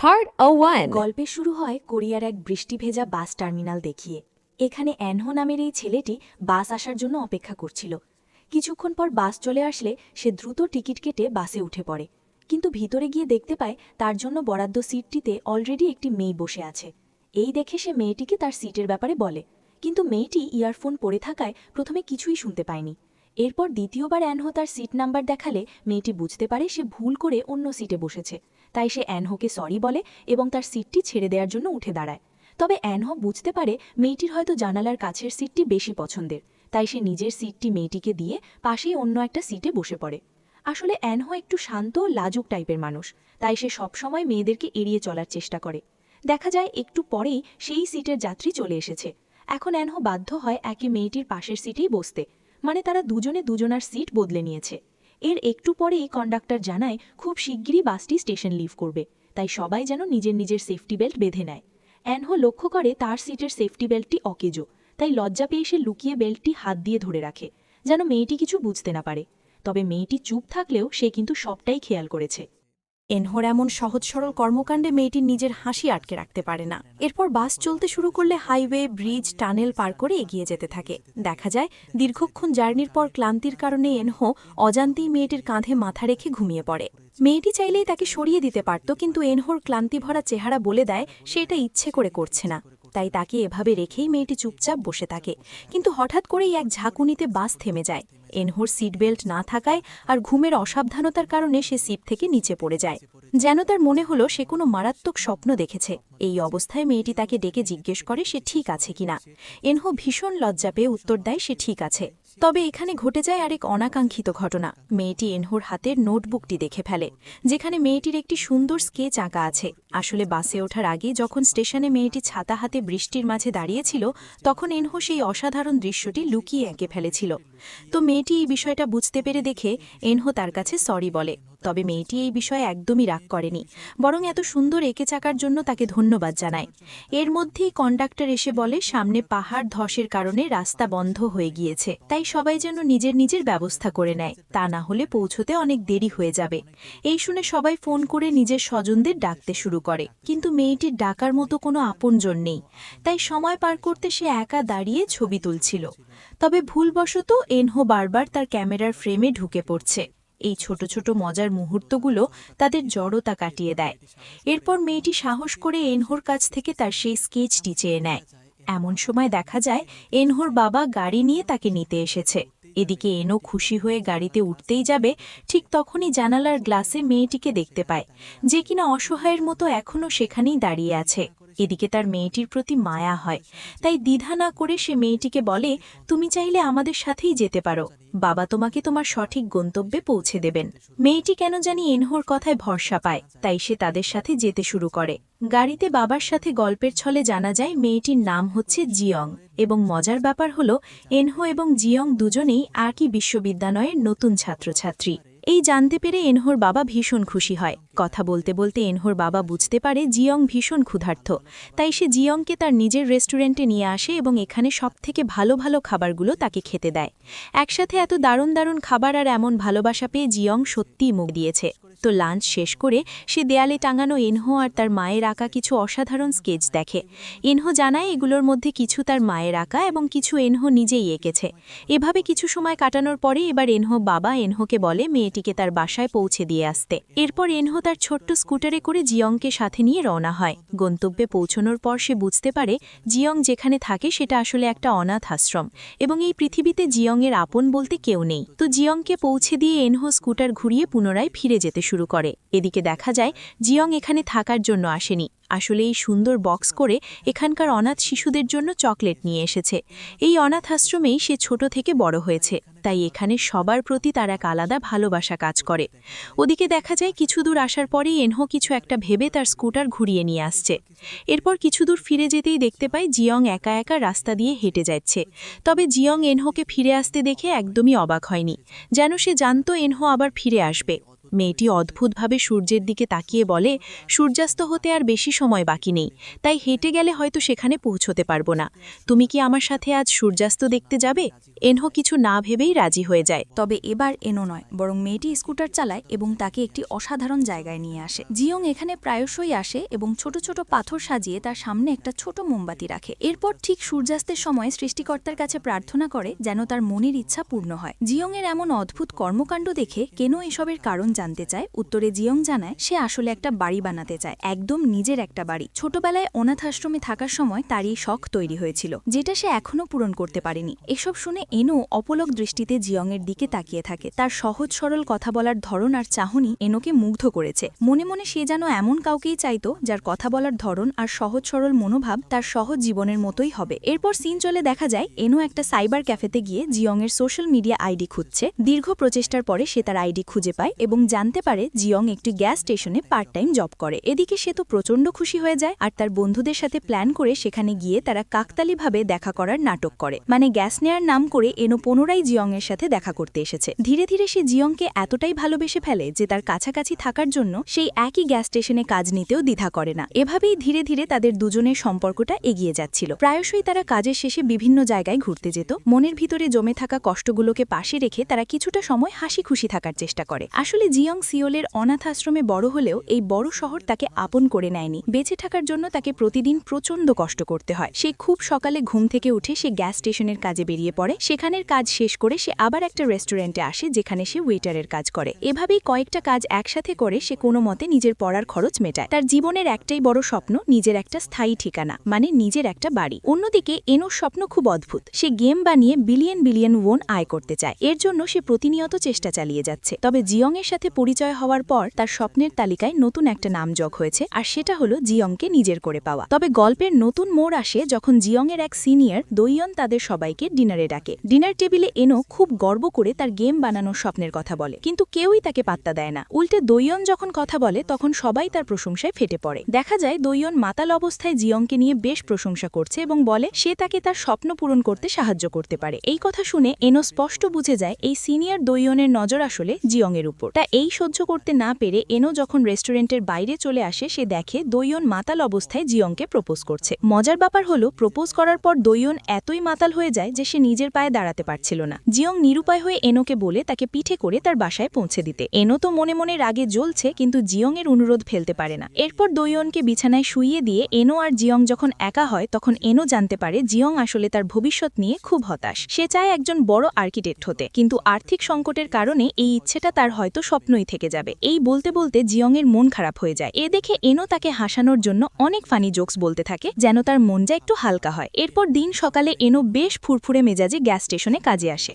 Part 01 গল্পে শুরু হয় কোরিয়ার এক বৃষ্টি ভেজা বাস টার্মিনাল দেখিয়ে। এখানে অ্যানহো নামের এই ছেলেটি বাস আসার জন্য অপেক্ষা করছিল। কিছুক্ষণ পর বাস চলে আসলে সে দ্রুত টিকিট কেটে বাসে উঠে পড়ে, কিন্তু ভিতরে গিয়ে দেখতে পায় তার জন্য বরাদ্দ সিটটিতে অলরেডি একটি মেয়ে বসে আছে। এই দেখে সে মেয়েটিকে তার সিটের ব্যাপারে বলে, কিন্তু মেয়েটি ইয়ারফোন পরে থাকায় প্রথমে কিছুই শুনতে পায়নি। এরপর দ্বিতীয়বার অ্যানহো তার সিট নাম্বার দেখালে মেয়েটি বুঝতে পারে সে ভুল করে অন্য সিটে বসেছে। তাই সে অ্যানহোকে সরি বলে এবং তার সিটটি ছেড়ে দেওয়ার জন্য উঠে দাঁড়ায়। তবে অ্যানহো বুঝতে পারে মেয়েটির হয়তো জানালার কাছের সিটটি বেশি পছন্দের, তাই সে নিজের সিটটি মেয়েটিকে দিয়ে পাশেই অন্য একটা সিটে বসে পড়ে। আসলে অ্যানহো একটু শান্ত ও লাজুক টাইপের মানুষ, তাই সে সবসময় মেয়েদেরকে এড়িয়ে চলার চেষ্টা করে। দেখা যায় একটু পরেই সেই সিটের যাত্রী চলে এসেছে। এখন অ্যানহো বাধ্য হয় একে মেয়েটির পাশের সিটেই বসতে, মানে তারা দুজনে দুজনার সিট বদলে নিয়েছে। এর একটু পরেই কন্ডাক্টর জানায় খুব শিগগিরই বাসটি স্টেশন লিভ করবে, তাই সবাই যেন নিজের নিজের সেফটি বেল্ট বেঁধে নেয়। অ্যানহো লক্ষ্য করে তার সিটের সেফটি বেল্টটি অকেজো, তাই লজ্জা পেয়ে সে লুকিয়ে বেল্টটি হাত দিয়ে ধরে রাখে, যেন মেয়েটি কিছু বুঝতে না পারে। তবে মেয়েটি চুপ থাকলেও সে কিন্তু সবটাই খেয়াল করেছে। এনহোর এমন সহজ সরল কর্মকাণ্ডে মেয়েটি নিজের হাসি আটকে রাখতে পারে না। এরপর বাস চলতে শুরু করলে হাইওয়ে, ব্রিজ, টানেল পার করে এগিয়ে যেতে থাকে। দেখা যায় দীর্ঘক্ষণ জার্নির পর ক্লান্তির কারণে এনহো অজান্তেই মেয়েটির কাঁধে মাথা রেখে ঘুমিয়ে পড়ে। মেয়েটি চাইলেই তাকে সরিয়ে দিতে পারত, কিন্তু এনহোর ক্লান্তিভরা চেহারা বলে দেয় সে এটা ইচ্ছে করে করছে না। তাই তাকে এভাবে রেখেই মেয়েটি চুপচাপ বসে থাকে। কিন্তু হঠাৎ করেই এক ঝাঁকুনিতে বাস থেমে যায়। এনহোর সিট বেল্ট না থাকায় আর ঘুমের অসাবধানতার কারণে সে সিট থেকে নিচে পড়ে যায়। যেন তার মনে হলো সে কোনো মারাত্মক স্বপ্ন দেখেছে। এই অবস্থায় মেয়েটি তাকে ডেকে জিজ্ঞেস করে সে ঠিক আছে কিনা। এনহো ভীষণ লজ্জা পেয়ে উত্তর দেয় সে ঠিক আছে। তবে এখানে ঘটে যায় আরেক অনাকাঙ্ক্ষিত ঘটনা। মেয়েটি এনহোর হাতের নোটবুকটি দেখে ফেলে, যেখানে মেয়েটির একটি সুন্দর স্কেচ আঁকা আছে। আসলে বাসে ওঠার আগে যখন স্টেশনে মেয়েটি ছাতা হাতে বৃষ্টির মাঝে দাঁড়িয়েছিল, তখন এনহো সেই অসাধারণ দৃশ্যটি লুকিয়ে এঁকে ফেলেছিল। তো মেয়েটি এই বিষয়টা বুঝতে পেরে দেখে এনহো তার কাছে সরি বলে। তবে মেয়েটি এই বিষয়ে একদমই রাগ করেনি, বরং এত সুন্দর এঁকে চাকার জন্য তাকে ধন্যবাদ জানায়। এর মধ্যেই কন্ডাক্টর এসে বলে সামনে পাহাড় ধসের কারণে রাস্তা বন্ধ হয়ে গিয়েছে, তাই সবাই যেন নিজের নিজের ব্যবস্থা করে নেয়, তা না হলে পৌঁছতে অনেক দেরি হয়ে যাবে। এই শুনে সবাই ফোন করে নিজের স্বজনদের ডাকতে শুরু করে, কিন্তু মেয়েটির ডাকার মতো কোনো আপনজন নেই। তাই সময় পার করতে সে একা দাঁড়িয়ে ছবি তুলছিল। তবে ভুলবশত এনহো বারবার তার ক্যামেরার ফ্রেমে ঢুকে পড়ছে। এই ছোট ছোট মজার মুহূর্তগুলো তাদের জড়তা কাটিয়ে দেয়। এরপর মেয়েটি সাহস করে এনহোর কাছ থেকে তার সেই স্কেচটি চেয়ে নেয়। এমন সময় দেখা যায় এনহোর বাবা গাড়ি নিয়ে তাকে নিতে এসেছে। এদিকে এনও খুশি হয়ে গাড়িতে উঠতেই যাবে, ঠিক তখনই জানালার গ্লাসে মেয়েটিকে দেখতে পায়, যে কিনা অসহায়ের মতো এখনও সেখানেই দাঁড়িয়ে আছে। এদিকে তার মেয়েটির প্রতি মায়া হয়, তাই দ্বিধা না করে সে মেয়েটিকে বলে তুমি চাইলে আমাদের সাথেই যেতে পারো, বাবা তোমাকে তোমার সঠিক গন্তব্যে পৌঁছে দেবেন। মেয়েটি কেন জানি এনহোর কথায় ভরসা পায়, তাই সে তাদের সাথে যেতে শুরু করে। গাড়িতে বাবার সাথে গল্পের ছলে জানা যায় মেয়েটির নাম হচ্ছে জিয়ং, এবং মজার ব্যাপার হলো এনহো এবং জিয়ং দুজনেই একই বিশ্ববিদ্যালয়ের নতুন ছাত্রছাত্রী। এই জানতে পেরে এনহোর বাবা ভীষণ খুশি হয়। কথা বলতে বলতে এনহোর বাবা বুঝতে পারে জিয়ং ভীষণ ক্ষুধার্ত, তাই সে জিয়ংকে তার নিজের রেস্টুরেন্টে নিয়ে আসে এবং এখানে সবথেকে ভালো ভালো খাবারগুলো তাকে খেতে দেয়। একসাথে এত দারুণ দারুণ খাবার আর এমন ভালোবাসা পেয়ে জিয়ং সত্যিই মুখ দিয়েছে। তো লাঞ্চ শেষ করে সে দেয়ালে টাঙানো এনহো আর তার মায়ের আঁকা কিছু অসাধারণ স্কেচ দেখে। এনহো জানায় এগুলোর মধ্যে কিছু তার মায়ের আঁকা এবং কিছু এনহো নিজেই এঁকেছে। এভাবে কিছু সময় কাটানোর পরে এবার এনহো বাবা এনহোকে বলে মেয়েটিকে তার বাসায় পৌঁছে দিয়ে আসতে। এরপর এনহো তার ছোট্ট স্কুটারে করে জিয়ংকে সাথে নিয়ে রওনা হয়। গন্তব্যে পৌঁছানোর পর সে বুঝতে পারে জিয়ং যেখানে থাকে সেটা আসলে একটা অনাথ আশ্রম, এবং এই পৃথিবীতে জিয়ংয়ের আপন বলতে কেউ নেই। তো জিয়ংকে পৌঁছে দিয়ে এনহো স্কুটার ঘুরিয়ে পুনরায় ফিরে যেতে শুরু করে। এদিকে দেখা যায় জিয়ং এখানে থাকার জন্য আসেনি, আসলে এই সুন্দর বক্স করে এখানকার অনাথ শিশুদের জন্য চকলেট নিয়ে এসেছে। এই অনাথ আশ্রমেই সে ছোট থেকে বড় হয়েছে, তাই এখানে সবার প্রতি তার এক আলাদা ভালোবাসা কাজ করে। ওদিকে দেখা যায় কিছু দূর আসার পরেই এনহো কিছু একটা ভেবে তার স্কুটার ঘুরিয়ে নিয়ে আসছে। এরপর কিছু দূর ফিরে যেতেই দেখতে পাই জিয়ং একা একা রাস্তা দিয়ে হেঁটে যাচ্ছে। তবে জিয়ং এনহোকে ফিরে আসতে দেখে একদমই অবাক হয়নি, যেন সে জানতো এনহো আবার ফিরে আসবে। মেয়েটি অদ্ভুতভাবে সূর্যের দিকে তাকিয়ে বলে, সূর্যাস্ত হতে আর বেশি সময় বাকি নেই, তাই হেঁটে গেলে হয়তো সেখানে পৌঁছতে পারবো না। তুমি কি আমার সাথে আজ সূর্যাস্ত দেখতে যাবে? এনহো কিছু না ভেবেই রাজি হয়ে যায়। তবে এবার এনো নয়, বরং মেয়েটি স্কুটার চালায় এবং তাকে একটি অসাধারণ জায়গায় নিয়ে আসে। জিয়ং এখানে প্রায়শই আসে এবং ছোট ছোট পাথর সাজিয়ে তার সামনে একটা ছোট মোমবাতি রাখে। এরপর ঠিক সূর্যাস্তের সময় সৃষ্টিকর্তার কাছে প্রার্থনা করে যেন তার মনের ইচ্ছা পূর্ণ হয়। জিয়ং এর এমন অদ্ভুত কর্মকাণ্ড দেখে কেন এসবের কারণ জানতে চায়। উত্তরে জিয়ং জানায় সে আসলে একটা বাড়ি বানাতে চায়, একদম নিজের একটা বাড়ি। ছোটবেলায় অনাথ আশ্রমে থাকার সময় তার এই শখ তৈরি হয়েছিল, যেটা সে এখনো পূরণ করতে পারেনি। এসব শুনে এনো অপলক দৃষ্টিতে জিয়ং এর দিকে তাকিয়ে থাকে। তার সহজ সরল কথা বলার ধরন আর চাহনি এনোকে মুগ্ধ করেছে। মনে মনে সে যেন এমন কাউকেই চাইতো যার কথা বলার ধরন আর সহজ সরল মনোভাব তার সহজ জীবনের মতোই হবে। এরপর সিন চলে দেখা যায় এনো একটা সাইবার ক্যাফেতে গিয়ে জিয়ং এর সোশ্যাল মিডিয়া আইডি খুঁজছে। দীর্ঘ প্রচেষ্টার পরে সে তার আইডি খুঁজে পায় এবং জানতে পারে জিয়ং একটি গ্যাস স্টেশনে পার্ট টাইম জব করে। এদিকে সে তো প্রচণ্ড খুশি হয়ে যায় আর তার বন্ধুদের সাথে প্ল্যান করে সেখানে গিয়ে তারা কাকতালীভাবে দেখা করার নাটক করে। মানে গ্যাস নেয়ার নাম করে এনো পুনরায় জিয়ং এর সাথে দেখা করতে এসেছে। ধীরে ধীরে সে জিয়ংকে এতটাই ভালোবেসে ফেলে যে তার কাছাকাছি থাকার জন্য সেই একই গ্যাস স্টেশনে কাজ নিতেও দ্বিধা করে না। এভাবেই ধীরে ধীরে তাদের দুজনের সম্পর্কটা এগিয়ে যাচ্ছিল। প্রায়শই তারা কাজের শেষে বিভিন্ন জায়গায় ঘুরতে যেত। মনের ভিতরে জমে থাকা কষ্টগুলোকে পাশে রেখে তারা কিছুটা সময় হাসি খুশি থাকার চেষ্টা করে। আসলে জিয়ং সিওলের অনাথ আশ্রমে বড় হলেও এই বড় শহর তাকে আপন করে নেয়নি। বেঁচে থাকার জন্য তাকে প্রতিদিন প্রচণ্ড কষ্ট করতে হয়। সে খুব সকালে ঘুম থেকে উঠে সে গ্যাস স্টেশনের কাজে বেরিয়ে পড়ে। সেখানের কাজ শেষ করে সে আবার একটা রেস্টুরেন্টে আসে যেখানে সে ওয়েটারের কাজ করে। এভাবেই কয়েকটা কাজ একসাথে করে সে কোনো মতে নিজের পড়ার খরচ মেটায়। তার জীবনের একটাই বড় স্বপ্ন, নিজের একটা স্থায়ী ঠিকানা, মানে নিজের একটা বাড়ি। অন্যদিকে এনোর স্বপ্ন খুব অদ্ভুত। সে গেম বানিয়ে বিলিয়ন বিলিয়ন ওন আয় করতে চায়। এর জন্য সে প্রতিনিয়ত চেষ্টা চালিয়ে যাচ্ছে। তবে জিয়ং এর সাথে পরিচয় হওয়ার পর তার স্বপ্নের তালিকায় নতুন একটা নাম যোগ হয়েছে, আর সেটা হলো জিয়ংকে নিজের করে পাওয়া। তবে গল্পের নতুন মোড় আসে যখন জিয়ং এর এক সিনিয়র দৈয়ন তাদের সবাইকে ডিনারে ডাকে। ডিনার টেবিলে এনো খুব গর্ব করে তার গেম বানানোর স্বপ্নের কথা বলে, কিন্তু কেউই তাকে পাত্তা দেয় না। উল্টে দৈয়ন যখন কথা বলে তখন সবাই তার প্রশংসায় ফেটে পড়ে। দেখা যায় দৈয়ন মাতাল অবস্থায় জিয়ংকে নিয়ে বেশ প্রশংসা করছে এবং বলে সে তাকে তার স্বপ্ন পূরণ করতে সাহায্য করতে পারে। এই কথা শুনে এনো স্পষ্ট বুঝে যায় এই সিনিয়র দৈয়নের নজর আসলে জিয়ং এর উপর। তা এই সহ্য করতে না পেরে এনো যখন রেস্টুরেন্টের বাইরে চলে আসে সে দেখে দৈয়ন মাতাল অবস্থায় জিয়ংকে প্রপোজ করছে। মজার ব্যাপার হলো প্রপোজ করার পর দৈয়ন এতই মাতাল হয়ে যায় যে সে নিজের পায়ে দাঁড়াতে পারছিল না। জিয়ং নিরুপায় হয়ে এনোকে বলে তাকে পিঠে করে তার বাসায় পৌঁছে দিতে। এনো তো মনে মনে রাগে জ্বলছে, কিন্তু জিয়ং এর অনুরোধ ফেলতে পারে না। এরপর দৈয়নকে বিছানায় শুইয়ে দিয়ে এনো আর জিয়ং যখন একা হয় তখন এনো জানতে পারে জিয়ং আসলে তার ভবিষ্যৎ নিয়ে খুব হতাশ। সে চায় একজন বড় আর্কিটেক্ট হতে, কিন্তু আর্থিক সংকটের কারণে এই ইচ্ছেটা তার হয়তো স্বপ্নই থেকে যাবে। এই বলতে বলতে জিয়ং এর মন খারাপ হয়ে যায়। এ দেখে এনো তাকে হাসানোর জন্য অনেক ফানি জোকস বলতে থাকে যেন তার মনটা একটু হালকা হয়। এরপর দিন সকালে এনো বেশ ফুরফুরে মেজাজে গ্যাস স্টেশনে কাজে আসে।